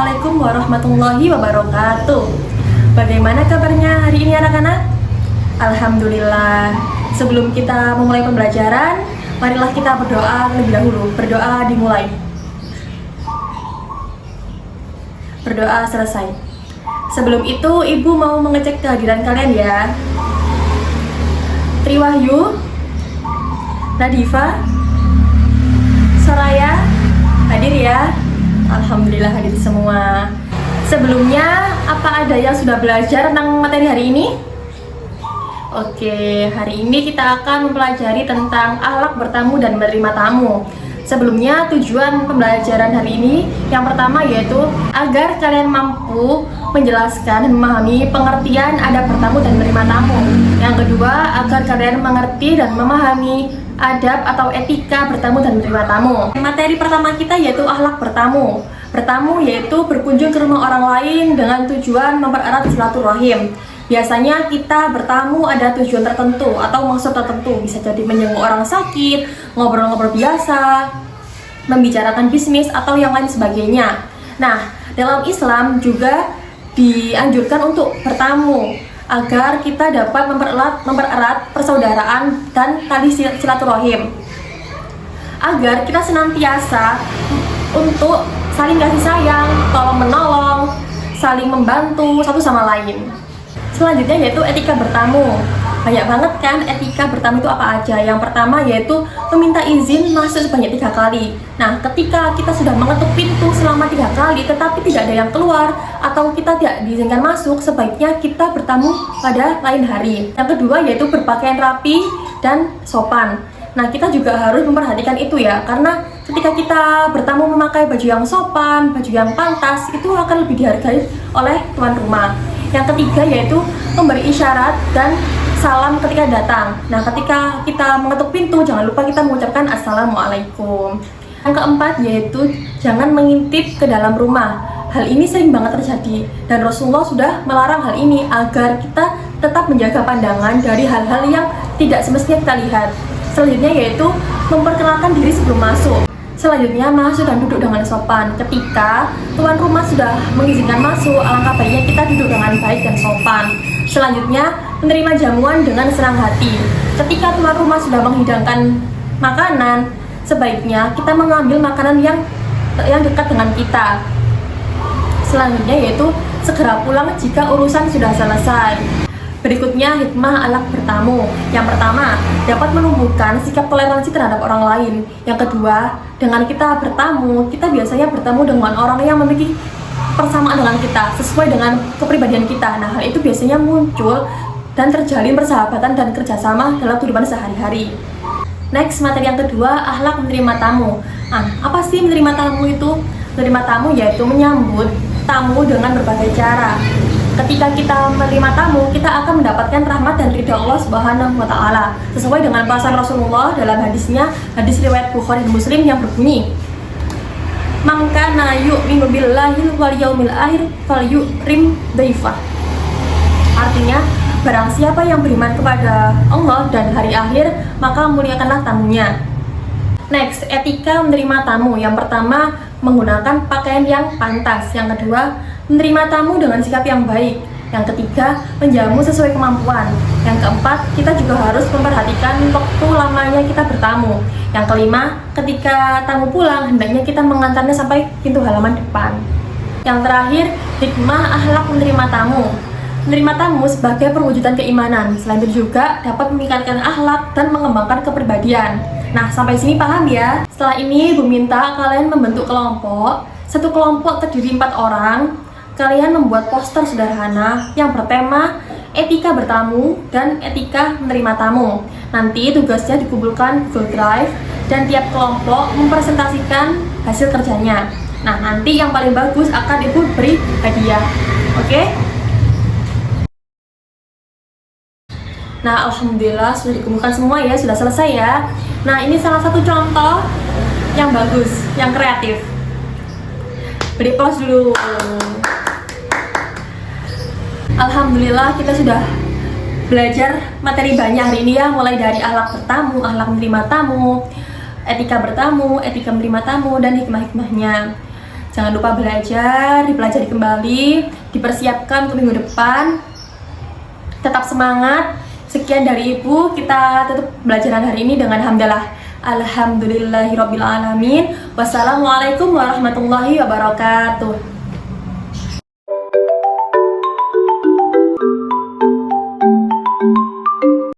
Assalamualaikum warahmatullahi wabarakatuh. Bagaimana kabarnya hari ini anak-anak? Alhamdulillah. Sebelum kita memulai pembelajaran, marilah kita berdoa terlebih dahulu. Berdoa dimulai. Berdoa selesai. Sebelum itu, Ibu mau mengecek kehadiran kalian ya. Triwahyu, Nadifa, Soraya, hadir ya. Alhamdulillah hadir semua. Sebelumnya, apa ada yang sudah belajar tentang materi hari ini? Oke, hari ini kita akan mempelajari tentang akhlak bertamu dan menerima tamu. Sebelumnya, tujuan pembelajaran hari ini yang pertama yaitu agar kalian mampu menjelaskan dan memahami pengertian adab bertamu dan menerima tamu. Yang kedua, agar kalian mengerti dan memahami adab atau etika bertamu dan menerima tamu. Materi pertama kita yaitu akhlak bertamu. Bertamu yaitu berkunjung ke rumah orang lain dengan tujuan mempererat silaturahim. Biasanya kita bertamu ada tujuan tertentu atau maksud tertentu. Bisa jadi menjenguk orang sakit, ngobrol-ngobrol biasa, membicarakan bisnis atau yang lain sebagainya. Nah, dalam Islam juga dianjurkan untuk bertamu agar kita dapat mempererat persaudaraan dan tali silaturahim, agar kita senantiasa untuk saling kasih sayang, tolong menolong, saling membantu satu sama lain. Selanjutnya yaitu etika bertamu. Banyak banget kan etika bertamu itu apa aja. Yang pertama yaitu meminta izin masuk sebanyak 3 kali. Nah, ketika kita sudah mengetuk pintu selama 3 kali tetapi tidak ada yang keluar atau kita tidak diizinkan masuk, sebaiknya kita bertamu pada lain hari. Yang kedua yaitu berpakaian rapi dan sopan. Nah, kita juga harus memperhatikan itu ya, karena ketika kita bertamu memakai baju yang sopan, baju yang pantas, itu akan lebih dihargai oleh tuan rumah. Yang ketiga yaitu memberi isyarat dan salam ketika datang. Nah, ketika kita mengetuk pintu, jangan lupa kita mengucapkan Assalamualaikum. Yang keempat yaitu jangan mengintip ke dalam rumah. Hal ini sering banget terjadi dan Rasulullah sudah melarang hal ini agar kita tetap menjaga pandangan dari hal-hal yang tidak semestinya kita lihat. Selanjutnya yaitu memperkenalkan diri sebelum masuk. Selanjutnya, masuk dan duduk dengan sopan. Ketika tuan rumah sudah mengizinkan masuk, alangkah baiknya kita duduk dengan baik dan sopan. Selanjutnya, menerima jamuan dengan senang hati. Ketika tuan rumah sudah menghidangkan makanan, sebaiknya kita mengambil makanan yang dekat dengan kita. Selanjutnya yaitu segera pulang jika urusan sudah selesai. Berikutnya, hikmah akhlak bertamu. Yang pertama, dapat menumbuhkan sikap toleransi terhadap orang lain. Yang kedua, dengan kita bertamu, kita biasanya bertemu dengan orang yang memiliki persamaan dengan kita, sesuai dengan kepribadian kita. Nah, hal itu biasanya muncul dan terjalin persahabatan dan kerjasama dalam kehidupan sehari-hari. Next, materi yang kedua, akhlak menerima tamu. Nah, apa sih menerima tamu itu? Menerima tamu yaitu menyambut tamu dengan berbagai cara. Ketika kita menerima tamu, kita akan mendapatkan rahmat dan ridha Allah Subhanahu wa Ta'ala, sesuai dengan perasaan Rasulullah dalam hadisnya, hadis riwayat Bukhari dan Muslim yang berbunyi, "Man kana yu'minu billahi wal yaumil akhir falyukrim dhaifah." Artinya, barang siapa yang beriman kepada Allah dan hari akhir, maka muliakanlah tamunya. Next, etika menerima tamu. Yang pertama, menggunakan pakaian yang pantas. Yang kedua, menerima tamu dengan sikap yang baik. Yang ketiga, menjamu sesuai kemampuan. Yang keempat, kita juga harus memperhatikan waktu lamanya kita bertamu. Yang kelima, ketika tamu pulang, hendaknya kita mengantarnya sampai pintu halaman depan. Yang terakhir, hikmah akhlak menerima tamu. Menerima tamu sebagai perwujudan keimanan. Selain itu juga dapat meningkatkan akhlak dan mengembangkan kepribadian. Nah, sampai sini paham ya? Setelah ini, Ibu minta kalian membentuk kelompok. Satu kelompok terdiri 4 orang. Kalian membuat poster sederhana yang bertema etika bertamu dan etika menerima tamu. Nanti tugasnya dikumpulkan Google Drive dan tiap kelompok mempresentasikan hasil kerjanya. Nah, nanti yang paling bagus akan Ibu beri hadiah. Oke? Nah, alhamdulillah sudah dikumpulkan semua ya, sudah selesai ya. Nah, ini salah satu contoh yang bagus, yang kreatif. Beri aplaus dulu. Alhamdulillah kita sudah belajar materi banyak hari ini ya, mulai dari akhlak bertamu, akhlak menerima tamu, etika bertamu, etika menerima tamu, dan hikmah-hikmahnya. Jangan lupa belajar, dipelajari kembali, dipersiapkan untuk minggu depan. Tetap semangat. Sekian dari Ibu, kita tutup pelajaran hari ini dengan hamdalah. Alhamdulillahirabbil alamin. Wassalamualaikum warahmatullahi wabarakatuh.